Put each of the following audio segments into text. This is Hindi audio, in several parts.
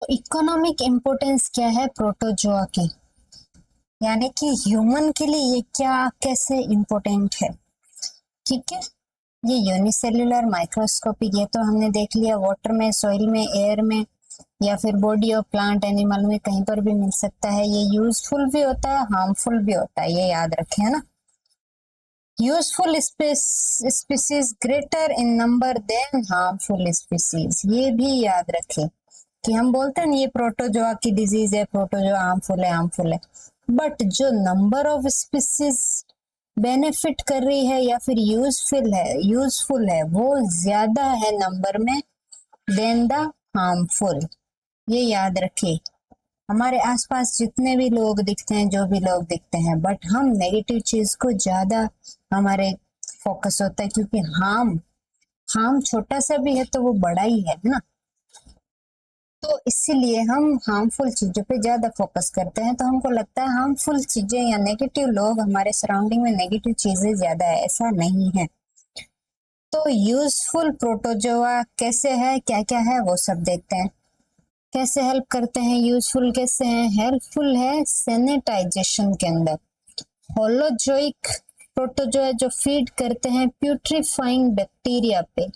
इकोनॉमिक इम्पोर्टेंस क्या है प्रोटोजोआ की, यानी कि ह्यूमन के लिए ये क्या कैसे इम्पोर्टेंट है। ठीक है, ये यूनिसेल्युलर माइक्रोस्कोपिक, ये तो हमने देख लिया, वाटर में, सॉइल में, एयर में या फिर बॉडी ऑफ प्लांट एनिमल में कहीं पर भी मिल सकता है। ये यूजफुल भी होता है, हार्मफुल भी होता है, ये याद रखें, है ना। Useful species greater in number than harmful species, ये भी याद रखें कि हम बोलते हैं ये प्रोटोजोआ की डिजीज है, प्रोटोजोआ हार्मफुल है, बट जो नंबर ऑफ स्पीसीज बेनिफिट कर रही है या फिर यूजफुल है वो ज्यादा है नंबर में देन द हार्मफुल। ये याद रखिए, हमारे आसपास जितने भी लोग दिखते हैं, जो भी लोग दिखते हैं, बट हम नेगेटिव चीज को ज्यादा हमारे फोकस होता है, क्योंकि हार्म छोटा सा भी है तो वो बड़ा ही है ना। तो इसीलिए हम हार्मफुल चीजों पे ज्यादा फोकस करते हैं, तो हमको लगता है हार्मफुल चीजें या नेगेटिव लोग हमारे सराउंडिंग में, नेगेटिव चीजें ज्यादा है, ऐसा नहीं है। तो यूजफुल प्रोटोजोआ कैसे है, क्या क्या है, वो सब देखते हैं। कैसे हेल्प करते हैं, यूजफुल कैसे हैं, हेल्पफुल है सैनिटाइजेशन के अंदर। होलोजोइक प्रोटोजोआ जो फीड करते हैं प्यूट्रीफाइंग बैक्टीरिया पे,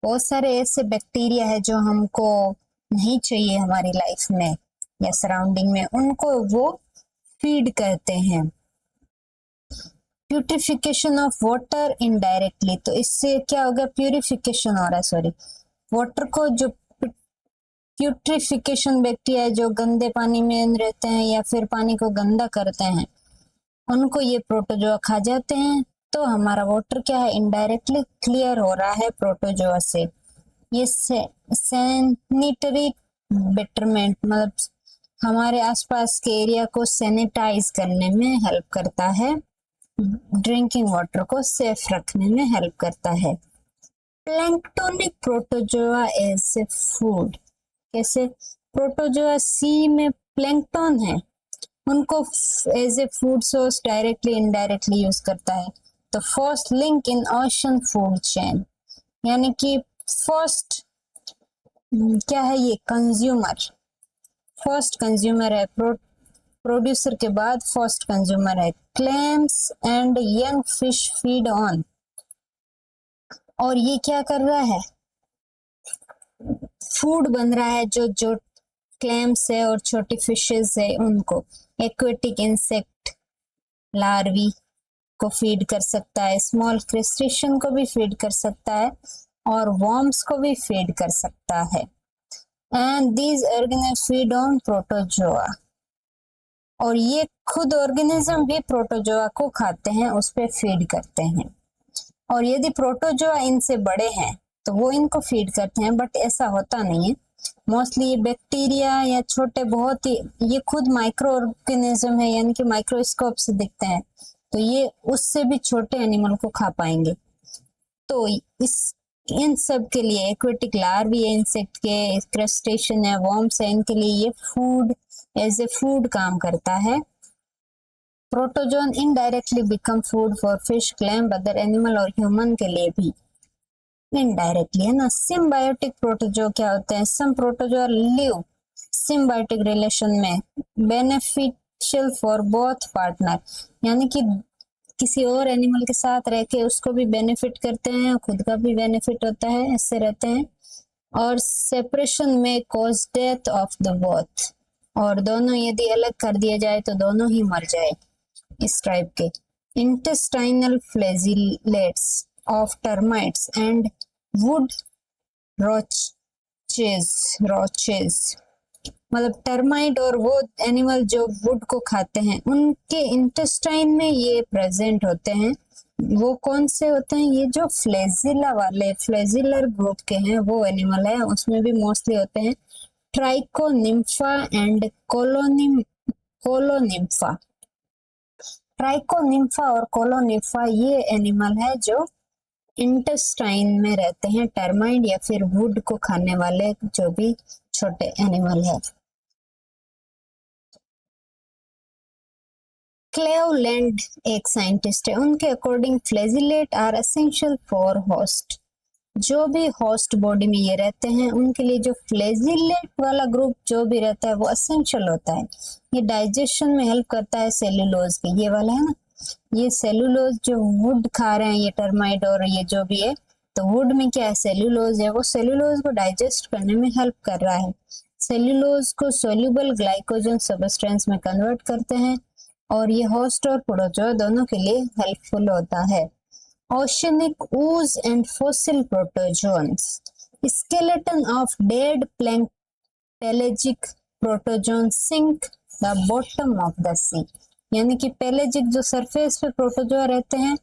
बहुत सारे ऐसे बैक्टीरिया है जो हमको नहीं चाहिए हमारी लाइफ में या सराउंडिंग में, उनको वो फीड करते हैं। प्यूरिफिकेशन ऑफ वाटर इनडायरेक्टली, तो इससे क्या होगा, प्यूरिफिकेशन हो रहा है, सॉरी, वाटर को जो प्यूट्रिफिकेशन बैक्टीरिया जो गंदे पानी में रहते हैं या फिर पानी को गंदा करते हैं, उनको ये प्रोटोजोआ खा जाते हैं। तो हमारा वाटर क्या है, इनडायरेक्टली क्लियर हो रहा है प्रोटोजोआ से। ये सैनिटरी बेटरमेंट, मतलब हमारे आसपास के एरिया को सैनिटाइज करने में हेल्प करता है, ड्रिंकिंग वाटर को सेफ रखने में हेल्प करता है। Planktonic protozoa as a food, कैसे, प्रोटोजोआ सी में प्लैंकटन है, उनको as a food source directly indirectly use करता है। तो first link in ocean food chain, यानी कि फर्स्ट क्या है, ये फर्स्ट कंज्यूमर है, प्रोड्यूसर के बाद फर्स्ट कंज्यूमर है। Clams and young fish feed on, और ये क्या कर रहा है, फूड बन रहा है, जो क्लैम्स है और छोटी फिशेस है उनको। एक्वेटिक इंसेक्ट लार्वी को फीड कर सकता है, स्मॉल क्रस्टेशियन को भी फीड कर सकता है और वर्म्स को भी फीड कर सकता है। And these organism feed on protozoa, और ये खुद ऑर्गेनिज्म भी प्रोटोजोआ को खाते हैं, उस पर फीड करते हैं। और यदि प्रोटोजोआ इनसे बड़े हैं तो वो इनको फीड करते हैं, बट ऐसा होता नहीं है। मोस्टली ये बैक्टीरिया या छोटे बहुत ही, ये खुद माइक्रो ऑर्गेनिज्म है, यानी कि माइक्रोस्कोप से दिखते हैं, तो ये उससे भी छोटे एनिमल को खा पाएंगे। तो इन सब के लिए, एक्वेटिक लार्वी है इंसेक्ट के, क्रस्टेशियन है, वर्म्स है, इनके लिए ये फूड एज ए फूड काम करता है। Protozoan indirectly become food for fish, clamp, other animal और ह्यूमन के लिए भी इनडायरेक्टली, है ना। सिम्बायोटिक प्रोटोजोआ क्या होते हैं, सम प्रोटोजोआ लिव सिम्बायोटिक रिलेशन में, बेनिफिशियल फॉर बोथ पार्टनर, यानी कि किसी और एनिमल के साथ रह के उसको भी बेनिफिट करते हैं, खुद का भी बेनिफिट होता है, ऐसे रहते हैं। और सेपरेशन में cause death of the both, और दोनों यदि अलग कर दिया जाए तो दोनों ही मर जाए, इस टाइप के। Intestinal flagellates of termites and wood roaches, मतलब टर्माइट और वो एनिमल जो वुड को खाते हैं, उनके इंटेस्टाइन में ये प्रेजेंट होते हैं। वो कौन से होते हैं, ये जो फ्लैजिला वाले, फ्लैजिलर ग्रुप के हैं वो एनिमल है, उसमें भी मोस्टली होते हैं ट्राइकोनिम्फा एंड कोलोनिम्फा। ट्राइकोनिम्फा और कोलोनिम्फा ये एनिमल है जो इंटेस्टाइन में रहते हैं, टर्माइट या फिर वुड को खाने वाले जो भी छोटे एनिमल है। क्लेवलैंड एक साइंटिस्ट है, उनके according flagellate are essential for host जो भी होस्ट बॉडी में ये रहते हैं उनके लिए जो फ्लैजिलेट वाला ग्रुप जो भी रहता है वो असेंशियल होता है। ये डाइजेशन में हेल्प करता है सेल्यूलोज के, ये वाला है ना, ये सेल्यूलोज जो वुड खा रहे हैं ये टर्माइट और ये जो भी है, तो वुड में क्या है, सेल्यूलोज है, वो सेल्यूलोज को डाइजेस्ट करने में हेल्प कर रहा है। सेल्यूलोज को सोल्यूबल ग्लाइकोजन सब्सटेंस में कन्वर्ट करते हैं और ये होस्ट और प्रोटोजोआ दोनों के लिए हेल्पफुल होता है। Oceanic ooze and fossil protozoans. Skeleton of dead pelagic protozoans sink the bottom of the sea. यानी कि पेलेजिक जो सरफेस पे प्रोटोजोआ रहते हैं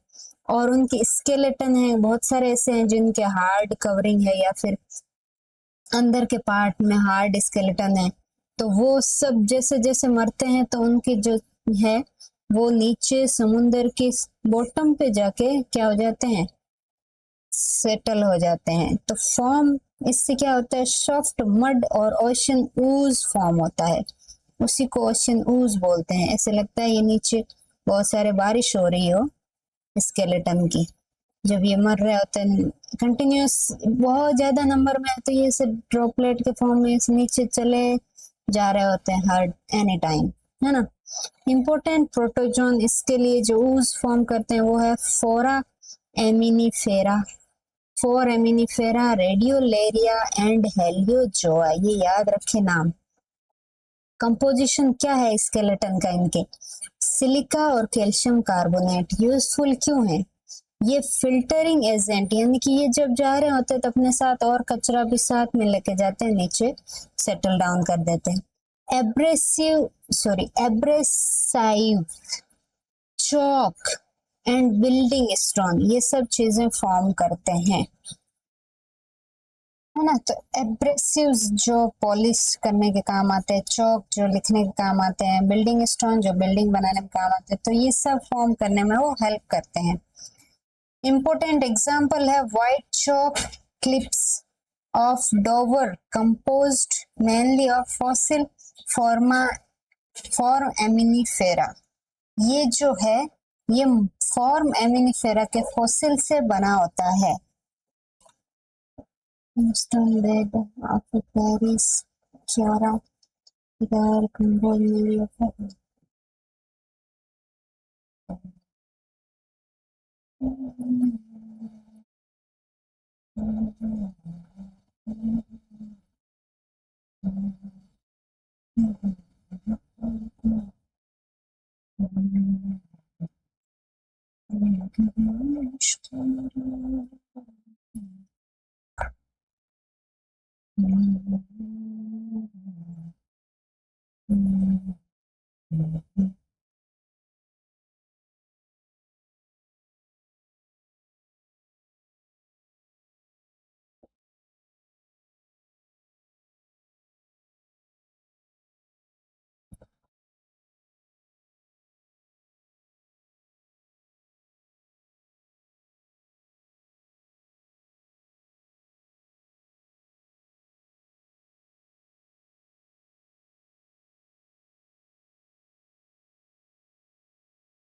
और उनके स्केलेटन है, बहुत सारे ऐसे हैं जिनके हार्ड कवरिंग है या फिर अंदर के पार्ट में हार्ड स्केलेटन है, तो वो सब जैसे जैसे मरते हैं तो उनके जो है वो नीचे समुंदर के बॉटम पे जाके क्या हो जाते हैं, सेटल हो जाते हैं। तो फॉर्म इससे क्या होता है, सॉफ्ट मड और ओशन ऊज फॉर्म होता है, उसी को ओशन ऊज बोलते हैं। ऐसे लगता है ये नीचे बहुत सारे बारिश हो रही हो स्केलेटन की, जब ये मर रहे होते हैं कंटिन्यूस बहुत ज्यादा नंबर में, तो ये सब ड्रॉपलेट के फॉर्म में नीचे चले जा रहे होते हैं हर एनी टाइम, है ना। इम्पोर्टेंट प्रोटोजोन इसके लिए जो ऊज फॉर्म करते हैं वो है फोरा एमिनीफेरा, रेडियोलेरिया एंड हेलियोजोआ, ये याद रखे नाम। कंपोजिशन क्या है स्केलेटन का इनके, सिलिका और कैल्शियम कार्बोनेट। यूजफुल क्यों है, ये फिल्टरिंग एजेंट, यानी कि ये जब जा रहे होते हैं तो अपने साथ और कचरा भी साथ में लेके जाते हैं, नीचे सेटल डाउन कर देते हैं। एब्रेसाइव, चॉक एंड बिल्डिंग स्टोन, ये सब चीजें फॉर्म करते हैं, है ना। तो एब्रेसिव्स जो पॉलिश करने के काम आते हैं, चॉक जो लिखने के काम आते हैं, बिल्डिंग स्टोन जो बिल्डिंग बनाने में काम आते हैं, तो ये सब फॉर्म करने में वो हेल्प करते हैं। Important example है white chalk cliffs of Dover composed mainly of fossil foraminifera। ये जो है ये foraminifera के फॉसिल से बना होता है। Stone bed of Paris, Chiara, there composed mainly of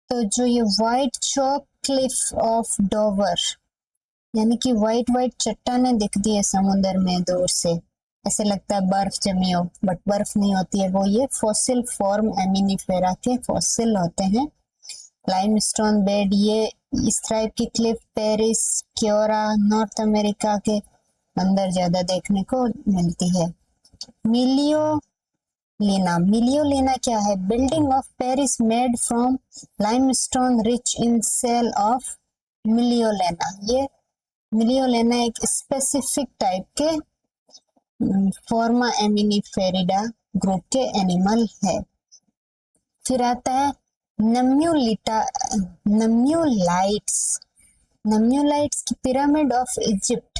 तो जो ये white chalk Cliff of Dover, यानी कि व्हाइट व्हाइट चट्टानें दिखती है समुद्र में दूर से, ऐसे लगता है बर्फ जमी हो, बट बर्फ नहीं होती है, वो ये फॉसिल फॉर्म एमिनीफेरा के फॉसिल होते हैं। लाइमस्टोन बेड, ये इस टाइप की Cliff Paris, Quora, north America के अंदर ज्यादा देखने को मिलती है। मिलियोलिना क्या है, building of Paris made from limestone rich in cell of miliolina. ये मिलियोलेना एक स्पेसिफिक टाइप के फॉर्मा एमिनीफेरिडा ग्रुप के एनिमल है। फिर आता है नम्यूलाइट्स की पिरामिड ऑफ इजिप्ट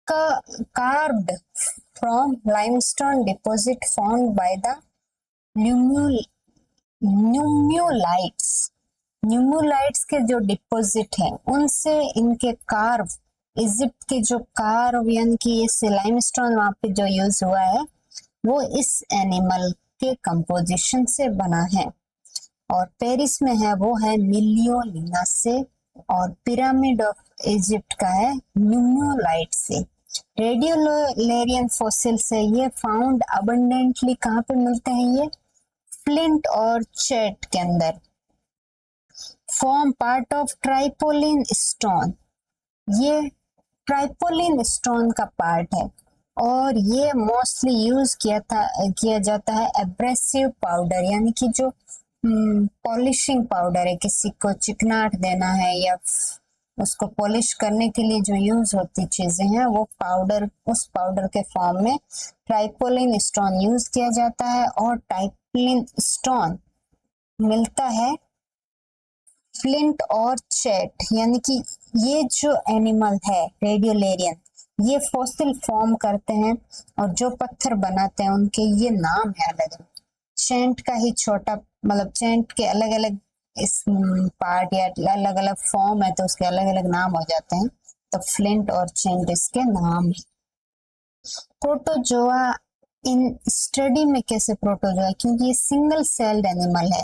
का carved from limestone deposit found by the nummulites के जो डिपॉजिट हैं उनसे इनके कार्व, इजिप्ट के जो कार्व यानी कि ये लाइमस्टोन वहां पे जो यूज हुआ है वो इस एनिमल के कंपोजिशन से बना है। और पेरिस में है वो है मिलियोलिना से, और पिरामिड ऑफ इजिप्ट का है, न्यूमोलाइट से। रेडियोलेरियन फॉसिल्स है, ये फाउंड अबंडेंटली कहाँ पे मिलते हैं? ये फ्लिंट और चेट के अंदर। फॉर्म पार्ट ऑफ ट्राइपोलिन स्टोन, ये ट्राइपोलिन स्टोन का पार्ट है और ये मोस्टली यूज किया जाता है एब्रेसिव पाउडर, यानी कि जो पॉलिशिंग पाउडर है, किसी को चिकनाट देना है या उसको पॉलिश करने के लिए जो यूज होती चीजें हैं, वो पाउडर, उस पाउडर के फॉर्म में ट्राइपोलिन स्टोन यूज किया जाता है। और ट्राइपोलिन स्टोन मिलता है फ्लिंट और चेट, यानी कि ये जो एनिमल है रेडियोलेरियन, ये फॉसिल फॉर्म करते हैं और जो पत्थर बनाते हैं उनके ये नाम है अलग अलग। चेंट का ही छोटा, मतलब चेंट के अलग अलग इस पार्ट या अलग अलग फॉर्म है तो उसके अलग अलग नाम हो जाते हैं, तो फ्लिंट और चेंट इसके नाम है। प्रोटोजोआ इन स्टडी में कैसे प्रोटोजोआ, क्योंकि ये सिंगल सेल्ड एनिमल है,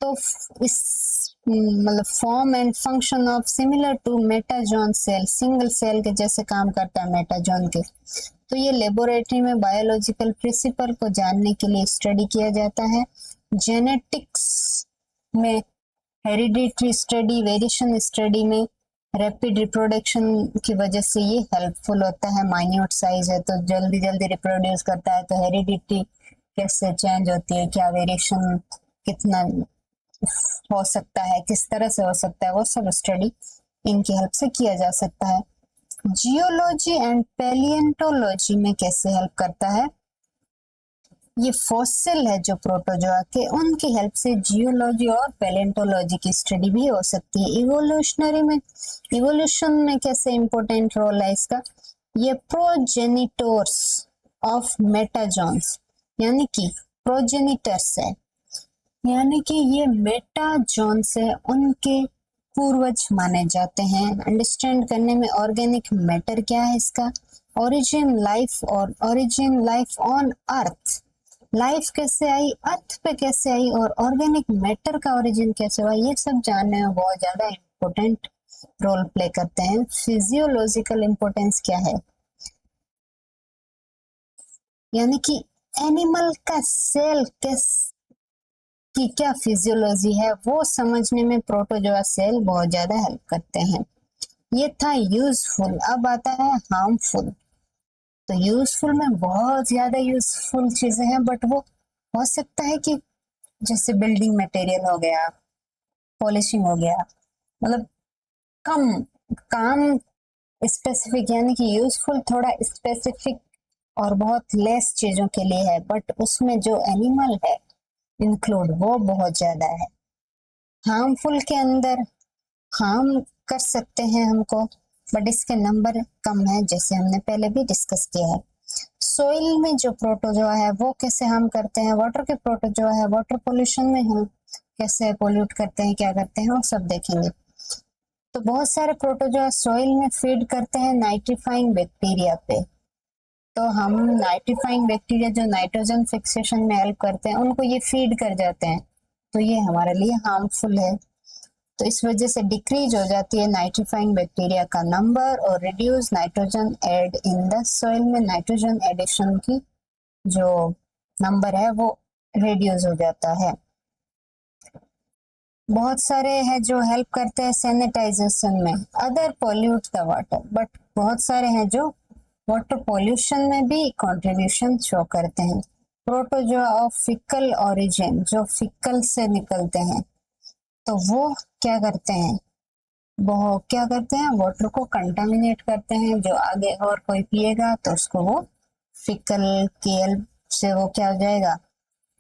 तो इस मतलब form and function of similar to metazoan cell, single cell के जैसे काम करता है मेटाजोन के। तो ये लेबोरेटरी में बायोलॉजिकल प्रिंसिपल को जानने के लिए स्टडी किया जाता है। जेनेटिक्स में हेरिडिटरी स्टडी, वेरिएशन स्टडी में रैपिड रिप्रोडक्शन की वजह से ये हेल्पफुल होता है। माइन्यूट साइज है तो जल्दी जल्दी रिप्रोड्यूस करता है, तो हेरिडिटी कैसे चेंज होती है, क्या वेरिएशन कितना हो सकता है, किस तरह से हो सकता है, वो सब स्टडी इनकी हेल्प से किया जा सकता है। जियोलॉजी एंड पैलिएंटोलॉजी में कैसे हेल्प करता है? ये फॉसिल है जो प्रोटोजोआ के, उनकी हेल्प से जियोलॉजी और पैलिएंटोलॉजी की स्टडी भी हो सकती है। इवोल्यूशनरी में, इवोल्यूशन में कैसे इंपॉर्टेंट रोल है इसका? ये प्रोजेनिटोर्स ऑफ मेटाजोन्स, यानी कि प्रोजेनिटर्स है, यानी कि ये मेटाजोन से उनके पूर्वज माने जाते हैं। अंडरस्टैंड करने में ऑर्गेनिक मैटर क्या है इसका, ओरिजिन लाइफ और origin life on earth, life कैसे आई, अर्थ पे कैसे आई, और ऑर्गेनिक मैटर का ओरिजिन कैसे हुआ, ये सब जानने में बहुत ज्यादा इम्पोर्टेंट रोल प्ले करते हैं। फिजियोलॉजिकल इम्पोर्टेंस क्या है, यानी कि एनिमल का सेल की क्या फिजियोलॉजी है वो समझने में प्रोटोजोआ सेल बहुत ज्यादा हेल्प करते हैं। ये था यूजफुल, अब आता है हार्मफुल। तो यूजफुल में बहुत ज्यादा यूजफुल चीजें हैं, बट वो हो सकता है कि जैसे बिल्डिंग मटेरियल हो गया, पॉलिशिंग हो गया, मतलब कम काम स्पेसिफिक, यानी कि यूजफुल थोड़ा स्पेसिफिक और बहुत लेस चीजों के लिए है, बट उसमें जो एनिमल है इंक्लूड वो बहुत ज्यादा है। हार्मफुल के अंदर हार्म कर सकते हैं हमको, बट इसके नंबर कम है, जैसे हमने पहले भी डिस्कस किया है। सोइल में जो प्रोटोजोआ है वो कैसे हार्म करते हैं, वाटर के प्रोटोजोआ है वाटर पोल्यूशन में हम कैसे पोल्यूट करते हैं, क्या करते हैं, वो सब देखेंगे। तो बहुत सारे प्रोटोजोआ सोइल में फीड करते हैं नाइट्रीफाइंग बैक्टीरिया पे, तो हम नाइट्रीफाइंग बैक्टीरिया जो नाइट्रोजन फिक्सेशन में हेल्प करते हैं उनको ये फीड कर जाते हैं, तो ये हमारे लिए हार्मफुल है। तो इस वजह से डिक्रीज हो जाती है नाइट्रीफाइंग बैक्टीरिया का नंबर और reduce nitrogen add in the soil में नाइट्रोजन एडिशन की जो नंबर है वो रिड्यूस हो जाता है। बहुत सारे हैं जो हेल्प करते हैं सैनिटाइजेशन में, other pollute the water, but बहुत सारे हैं जो वाटर पॉल्यूशन में भी कंट्रीब्यूशन शो करते हैं। प्रोटोजोआ ऑफ फिकल ओरिजिन, जो फिकल से निकलते हैं, तो वो क्या करते हैं, वो क्या करते हैं, वाटर को कंटामिनेट करते हैं, जो आगे और कोई पिएगा तो उसको वो फिकल की हेल्प से वो क्या हो जाएगा,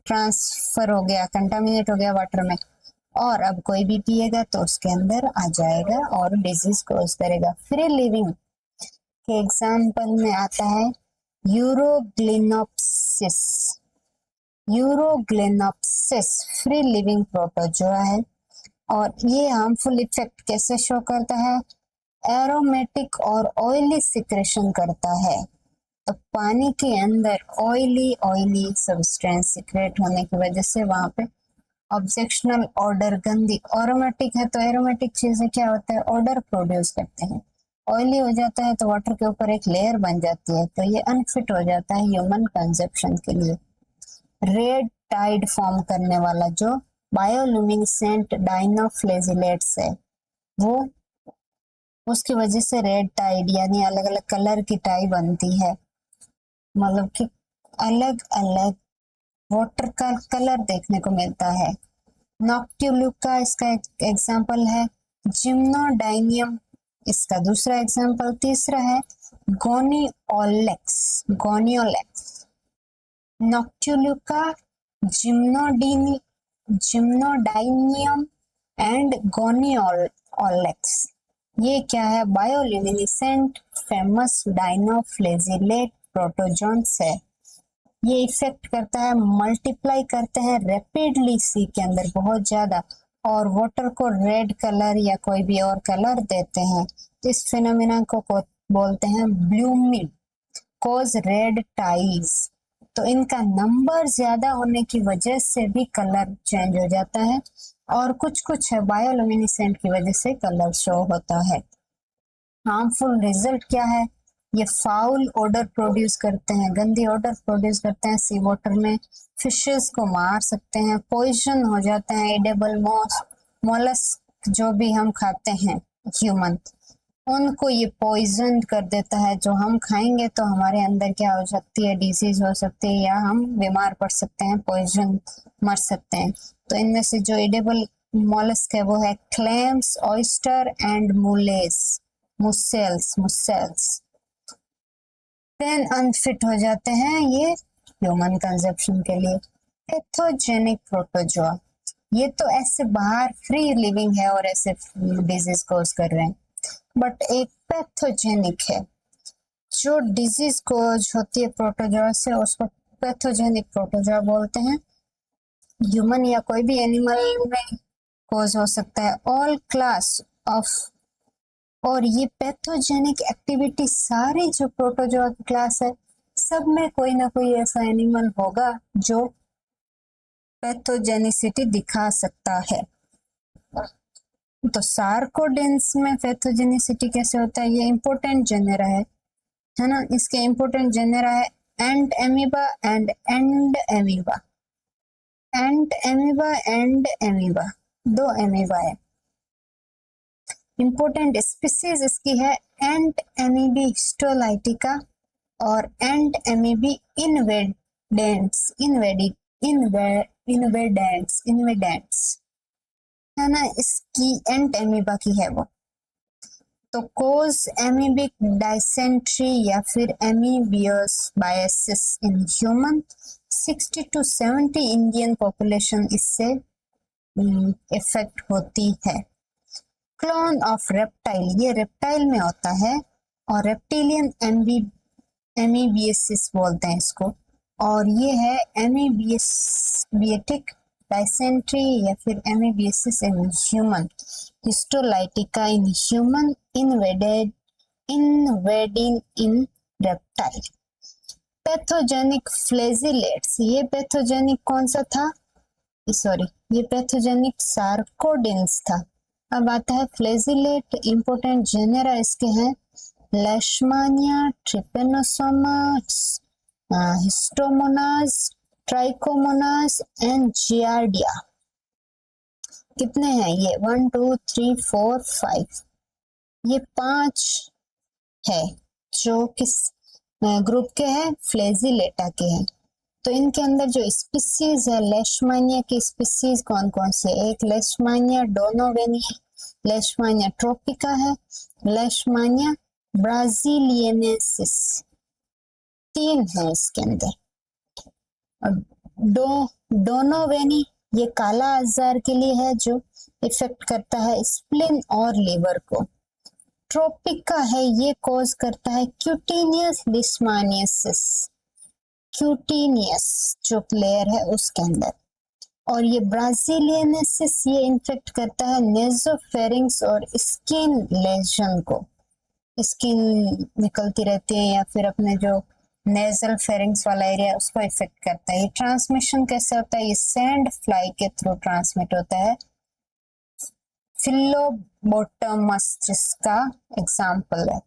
ट्रांसफर हो गया, कंटामिनेट हो गया वाटर में, और अब कोई भी पिएगा तो उसके अंदर आ जाएगा और डिजीज कोज करेगा। फ्री लिविंग के एग्जाम्पल में आता है यूरोग्लिनोप्सिस, यूरोग्लिनोप्सिस फ्री लिविंग प्रोटोजोआ है, और ये हार्मफुल इफेक्ट कैसे शो करता है, एरोमेटिक और ऑयली सिक्रेशन करता है, तो पानी के अंदर ऑयली सब्सटेंस सिक्रेट होने की वजह से वहां पे ऑब्जेक्शनल ऑर्डर, गंदी। एरोमेटिक है तो एरोमेटिक चीजें क्या होता है, ऑर्डर प्रोड्यूस करते हैं। ऑयली हो जाता है तो वाटर के ऊपर एक लेयर बन जाती है, तो ये अनफिट हो जाता है ह्यूमन कंजप्शन के लिए। रेड टाइड फॉर्म करने वाला जो बायोल्यूमिनेसेंट डाइनोफ्लेजिलेट्स है, वो उसकी वजह से रेड टाइड यानी अलग अलग कलर की टाई बनती है, मतलब कि अलग अलग वाटर का कलर देखने को मिलता है। नॉक्टिलुका इसका एक एग्जाम्पल है, जिम्नोडाइनियम इसका दूसरा एग्जाम्पल, तीसरा है गोनियोलेक्स। Gonyaulax, नॉक्टिलुका, जिम्नोडीनी जिम्नोडाइनियम and Gonyaulax. ये क्या है, बायोल्यूमिनेसेंट फेमस डाइनोफ्लेजिलेट प्रोटोजोन्स है। ये इफेक्ट करता है, मल्टीप्लाई करते हैं रैपिडली सी के अंदर बहुत ज्यादा, और वाटर को रेड कलर या कोई भी और कलर देते हैं। इस फिनोमिना को बोलते हैं ब्लूमिंग, कॉज रेड टाइज। तो इनका नंबर ज्यादा होने की वजह से भी कलर चेंज हो जाता है, और कुछ कुछ है बायोल्यूमिनेसेंट की वजह से कलर शो होता है। हार्मफुल रिजल्ट क्या है, ये फाउल ऑर्डर प्रोड्यूस करते हैं, गंदी ऑर्डर प्रोड्यूस करते हैं सी वाटर में, फिशेस को मार सकते हैं, पॉइजन हो जाते हैं एडेबल मोलस्क जो भी हम खाते हैं ह्यूमन, उनको ये पॉइजन कर देता है। जो हम खाएंगे तो हमारे अंदर क्या हो सकती है, डिजीज हो सकती है, या हम बीमार पड़ सकते हैं, पॉइजन मर सकते हैं। तो इनमें से जो एडेबल मोलस्क है वो है clams, oyster and mussels. Then unfit हो जाते हैं ये ह्यूमन कंजप्शन के लिए। पैथोजेनिक प्रोटोजोआ, ये तो ऐसे बाहर फ्री लिविंग है और ऐसे डिजीज कोज कर रहे हैं, बट एक पैथोजेनिक है जो डिजीज कोज होती है प्रोटोजोआ से, उसको पैथोजेनिक प्रोटोजोआ बोलते हैं। ह्यूमन या कोई भी एनिमल में कोज हो सकता है, ऑल क्लास ऑफ। और ये पैथोजेनिक एक्टिविटी सारी जो प्रोटोजोआ की क्लास है, सब में कोई ना कोई ऐसा एनिमल होगा जो पैथोजेनिसिटी दिखा सकता है। तो सार्कोडेंस में पैथोजेनिसिटी कैसे होता है, ये इंपॉर्टेंट जेनेरा है ना। इसके इंपॉर्टेंट जेनेरा है entamoeba and endamoeba. Entamoeba endamoeba, दो एमीबा है। इंपॉर्टेंट स्पीसीज इसकी है एंट एमीबी हिस्टोलाइटिका और एंट एमीबी इन्वेडेंट्स है ना, इसकी एंट एमीबा की है वो। तो कोज एमीबिक डाइसेंट्री या फिर amoebiasis in human, 60 to 70 Indian population इससे इफेक्ट होती है। क्लोन ऑफ रेप्टाइल, ये रेप्टाइल में होता है और रेप्टिलियन एमीबियसिस बोलते हैं इसको, और ये है एमीबियटिक डाइसेंट्री या फिर amoebiasis in human, histolytica in human, invading in reptile. Pathogenic flagellates, ये पैथोजेनिक कौन सा था, सॉरी ये पैथोजेनिक सार्कोडेंस था। अब आता है फ्लैजिलेट, इंपोर्टेंट जेनेरा इसके हैं लेशमानिया, ट्रिपेनोसोमास, हिस्टोमोनास, ट्राइकोमोनास एंड जियार्डिया। कितने हैं ये, 1 2 3 4 5, ये 5 है जो किस ग्रुप के हैं, फ्लैजिलेटा के हैं। तो इनके अंदर जो स्पीसीज है लेशमानिया की स्पीसीज कौन कौन से, एक लेशमानिया डोनोवेनी है, लेशमानिया ट्रोपिका है, लेशमानिया ब्राजीलियनेसिस, 3 है इसके अंदर। डोनोवेनी ये काला आजार के लिए है जो इफेक्ट करता है स्प्लिन और लीवर को। ट्रोपिका है, ये कॉज करता है क्यूटेनियस लिशमानियासिस, क्यूटेनियस जो लेयर है उसके अंदर। और ये ब्राजीलियनेसिस ये इन्फेक्ट करता है नेजोफेरिंग्स और स्किन लेजन को, स्किन निकलती रहती है या फिर अपने जो नेजल फेरिंग्स वाला एरिया, उसको इफेक्ट करता है। ये ट्रांसमिशन कैसे होता है? ये सैंड फ्लाई के थ्रू ट्रांसमिट होता है। फिलोबोटमस जिसका एग्जाम्पल है,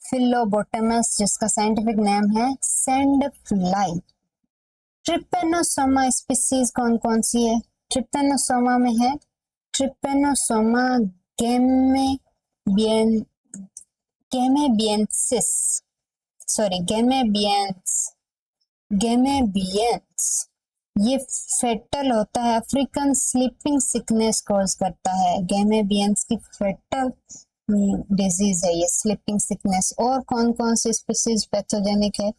फिलोबोटमस जिसका साइंटिफिक नेम है सैंड फ्लाई। ट्रिपेनोसोमा स्पीसीज कौन कौन सी है? ट्रिपेनोसोमा में है ट्रिपेनोसोमा गेमेबियंसिस, सॉरी गेमेबियंस। ये फेटल होता है, अफ्रीकन स्लीपिंग सिकनेस कॉज करता है। गेमेबियंस की फेटल डिजीज है ये, स्लीपिंग सिकनेस। और कौन कौन सी स्पीसीज पैथोजेनिक है?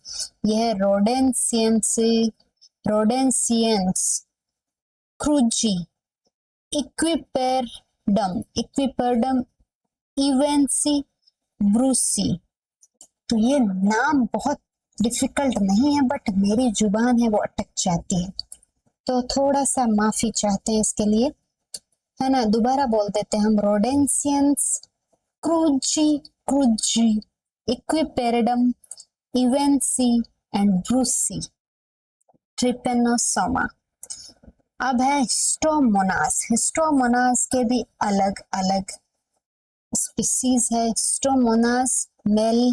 यह है रोडेंसियंस क्रूजी, इक्विपर्डम इवेंसी ब्रूसी। तो ये नाम बहुत डिफिकल्ट नहीं है, बट मेरी जुबान है वो अटक जाती है, तो थोड़ा सा माफी चाहते हैं इसके लिए, है ना। दोबारा बोल देते हैं हम, रोडेंसियंस क्रूजी, इक्विपेरिडम इवेंसी एंड ब्रूसी, ट्रिपेनोसोमा। अब है हिस्टोमोनास। हिस्टोमोनास के भी अलग अलग स्पीसीज है। हिस्टोमोनास मेली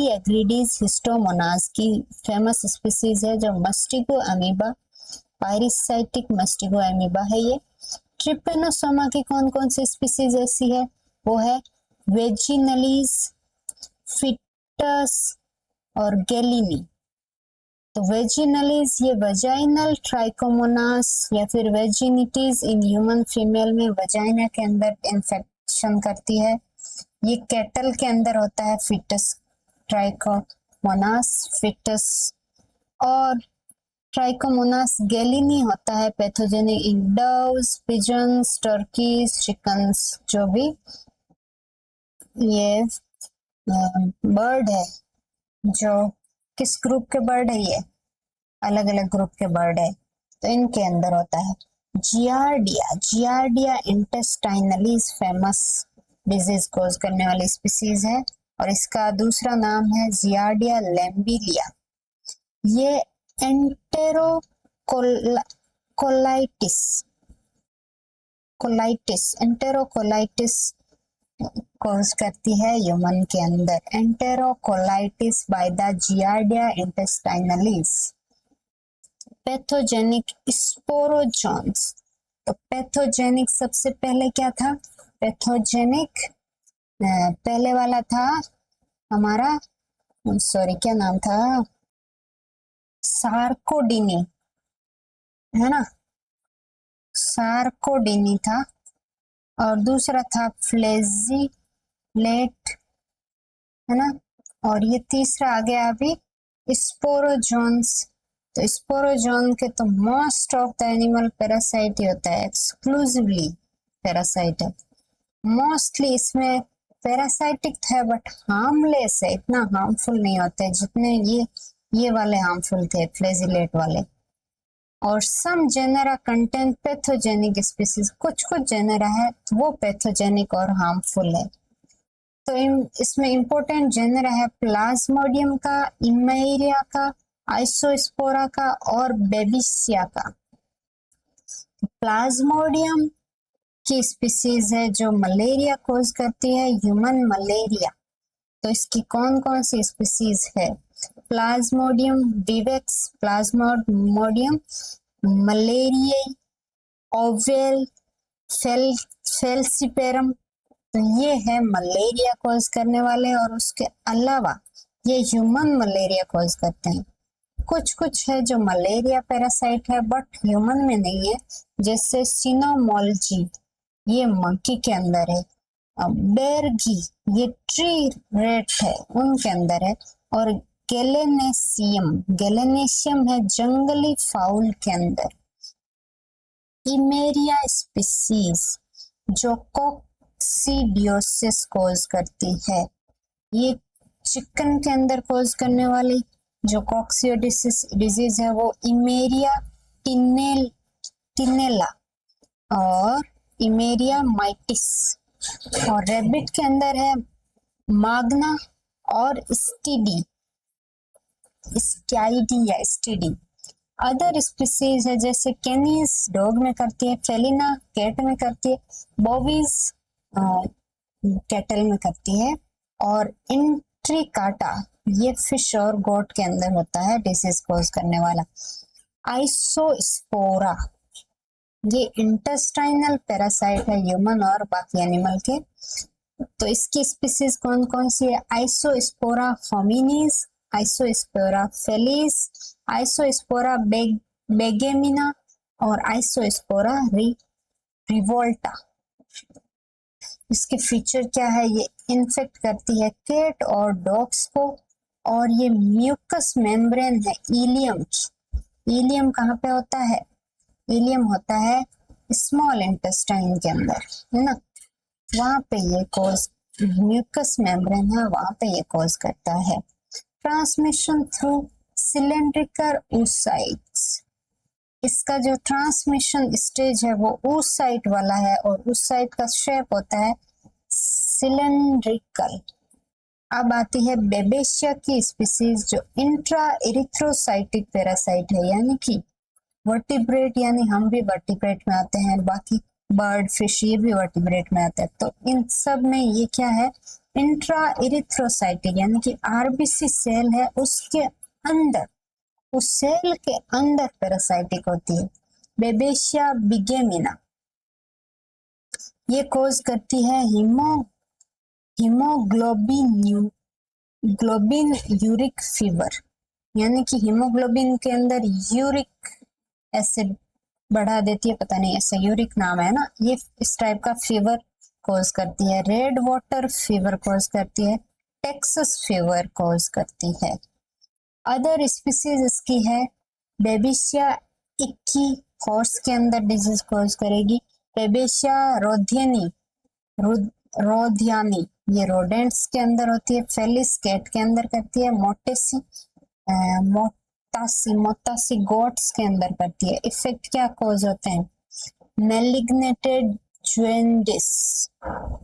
एग्रीडीज हिस्टोमोनास की फेमस स्पीसीज है, जो मस्टिगो अमीबा, पायरिसाइटिक मस्टिगो अमीबा है ये। ट्रिपेनोसोमा की कौन कौन सी स्पीसीज ऐसी है? वो है वेजिनलीज, फिटस और गैलिनी। तो वेजिनलीज ये वजाइनल ट्राइकोमोनास या फिर वेजिनिटीज इन ह्यूमन फीमेल में वजाइना के अंदर इन्फेक्शन करती है। ये कैटल के अंदर होता है, फिटस ट्राइकोमोनास फिटस। और ट्राइकोमोनास गैलिनी होता है पैथोजेनिक इन डव्स, पिजन्स, टर्कीज, चिकन्स। जो भी ये बर्ड है, जो किस ग्रुप के बर्ड है? ये अलग अलग ग्रुप के बर्ड है, तो इनके अंदर होता है। जियार्डिया इंटेस्टाइनलीज फेमस डिजीज कोज करने वाली स्पीसीज है, और इसका दूसरा नाम है जियार्डिया लैम्बिलिया। ये एंटेरोकोलाइटिस कॉज करती है ह्यूमन के अंदर, enterocolitis by the Giardia intestinalis. Pathogenic sporozoans. तो पैथोजेनिक सबसे पहले क्या था? पैथोजेनिक पहले वाला था हमारा, सॉरी क्या नाम था, सार्कोडिनी, है ना, सार्कोडिनी था। और दूसरा था फ्लैजिलेट, है ना। और ये तीसरा आ गया अभी स्पोरोजोन्स। तो स्पोरोजोन के तो most of the animal parasite ही होता है, एक्सक्लूसिवली पैरासाइट है। मोस्टली इसमें पैरासाइटिक है, बट हार्मलेस है, इतना हार्मफुल नहीं होते जितने ये वाले हार्मफुल थे, फ्लैजिलेट वाले। और सम जेनेरा कंटेंट पैथोजेनिक स्पीसीज, कुछ जेनेरा है वो पैथोजेनिक और हार्मफुल है। तो इसमें इंपॉर्टेंट जेनेरा है प्लाज्मोडियम का, इमेरिया का, आइसोस्पोरा का और बेबिसिया का। प्लाज्मोडियम की स्पीसीज है जो मलेरिया कोज करती है, ह्यूमन मलेरिया। तो इसकी कौन कौन सी स्पीसीज है? Plasmodium vivax, Plasmodium malaria, oval, फेल्सिपेरम। तो ये है मलेरिया कॉज करने वाले, और उसके अलावा ये ह्यूमन मलेरिया कॉज करते हैं। कुछ है जो मलेरिया पैरासाइट है बट ह्यूमन में नहीं है, जैसे सिनोमोलजी, ये मंकी के अंदर है। बेरगी, ये ट्री रेट है, उनके अंदर है। और गैलेनेशियम है जंगली फाउल के अंदर। इमेरिया स्पीसीज जो कोक्सीडियोसिस कोज करती है, ये चिकन के अंदर कोज करने वाली जो कोक्सीडियोसिस डिजीज है वो इमेरिया टिनेला। और इमेरिया माइटिस, और रेबिट के अंदर है माग्ना और स्टीडी, स्काइडी या स्टीडी। अदर स्पीसीज है जैसे कैनीज डॉग में करती है, फेलिना कैट में करती है, बॉबीज कैटल में करती है, और इंट्रिकाटा ये फिश और गोट के अंदर होता है डिसीज कॉज करने वाला। आइसोस्पोरा ये इंटेस्टाइनल पैरासाइट है ह्यूमन और बाकी एनिमल के। तो इसकी स्पीसीज कौन कौन सी है? आइसोस्पोरा फोमिनीज, आइसोस्पोरा फेलिस, आइसोस्पोरा बेगेमिना और आइसोस्पोरा रिवोल्टा। इसके फीचर क्या है? ये इन्फेक्ट करती है कैट और डॉग्स को, और ये म्यूकस मेम्ब्रेन है इलियम। इलियम कहाँ पे होता है? इलियम होता है स्मॉल इंटेस्टाइन के अंदर, है ना, वहां पे ये कॉज, म्यूकस मेम्ब्रेन है वहां पे ये कॉज करता है। ट्रांसमिशन थ्रू सिलेंड्रिकल oocytes, इसका जो ट्रांसमिशन स्टेज है वो oocyte वाला है, और oocyte का शेप होता है सिलेंड्रिकल। अब आती है बेबेशिया की स्पीसीज जो इंट्रा इरिथ्रोसाइटिक पैरासाइट है, यानी कि वर्टिब्रेट, यानी हम भी वर्टिब्रेट में आते हैं, बाकी बर्ड फिश ये भी वर्टिब्रेट में आते हैं। तो इन सब में ये क्या है? इंट्रा इरिथ्रोसाइटिक, यानी कि आरबीसी सेल है उसके अंदर, उस सेल के अंदर पैरासाइटिक होती है। बेबेशिया बिगेमिना ये कॉज करती है ग्लोबिन यूरिक फीवर, यानी कि हीमोग्लोबिन के अंदर यूरिक एसिड बढ़ा देती है, पता नहीं ऐसा यूरिक नाम है ना, ये इस टाइप का फीवर कॉज करती है। रेड वाटर फीवर कॉज करती है, टेक्सास फीवर कॉज करती है। अदर स्पीसीज इसकी है बेबिशिया इक्की, हॉर्स के अंदर डिजीज कॉज करेगी। बेबिशिया रोधियानी ये रोडेंट्स के अंदर होती है। फेलिस कैट के अंदर करती है। मोटासी गोट्स के अंदर करती है। इफेक्ट क्या कॉज होते हैं? मैलिग्नेटेड ज्वेंडिस,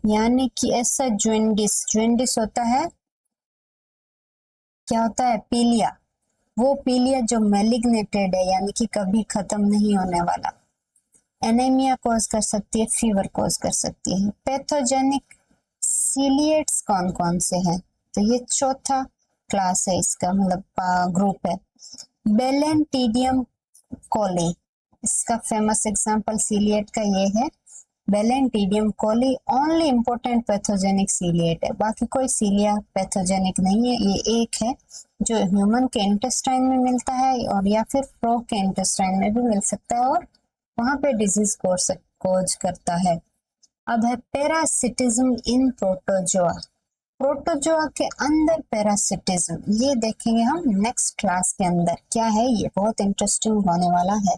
यानी कि ऐसा ज्वेंडिस होता है, क्या होता है? पीलिया, वो पीलिया जो मैलिग्नेटेड है, यानी कि कभी खत्म नहीं होने वाला। एनीमिया कॉज कर सकती है, फीवर कॉज कर सकती है। पैथोजेनिक सीलिएट्स कौन कौन से हैं? तो ये चौथा क्लास है इसका, मतलब ग्रुप है। बेलेंटिडियम कोली, इसका फेमस एग्जांपल सीलिएट का ये है। बेलेंटिडियम कोली ओनली इम्पोर्टेंट पैथोजेनिक सीलिएट है, बाकी कोई सीलिया पैथोजेनिक नहीं है। ये एक है जो ह्यूमन के इंटेस्टाइन में मिलता है, और या फिर फ्रॉग के इंटेस्टाइन में भी मिल सकता है, और वहां पे डिजीज कॉज करता है। अब है पैरासिटिज्म इन प्रोटोजोआ। प्रोटोजोआ के अंदर पैरासिटिज्म, ये देखेंगे हम नेक्स्ट क्लास के अंदर क्या है, ये बहुत इंटरेस्टिंग होने वाला है।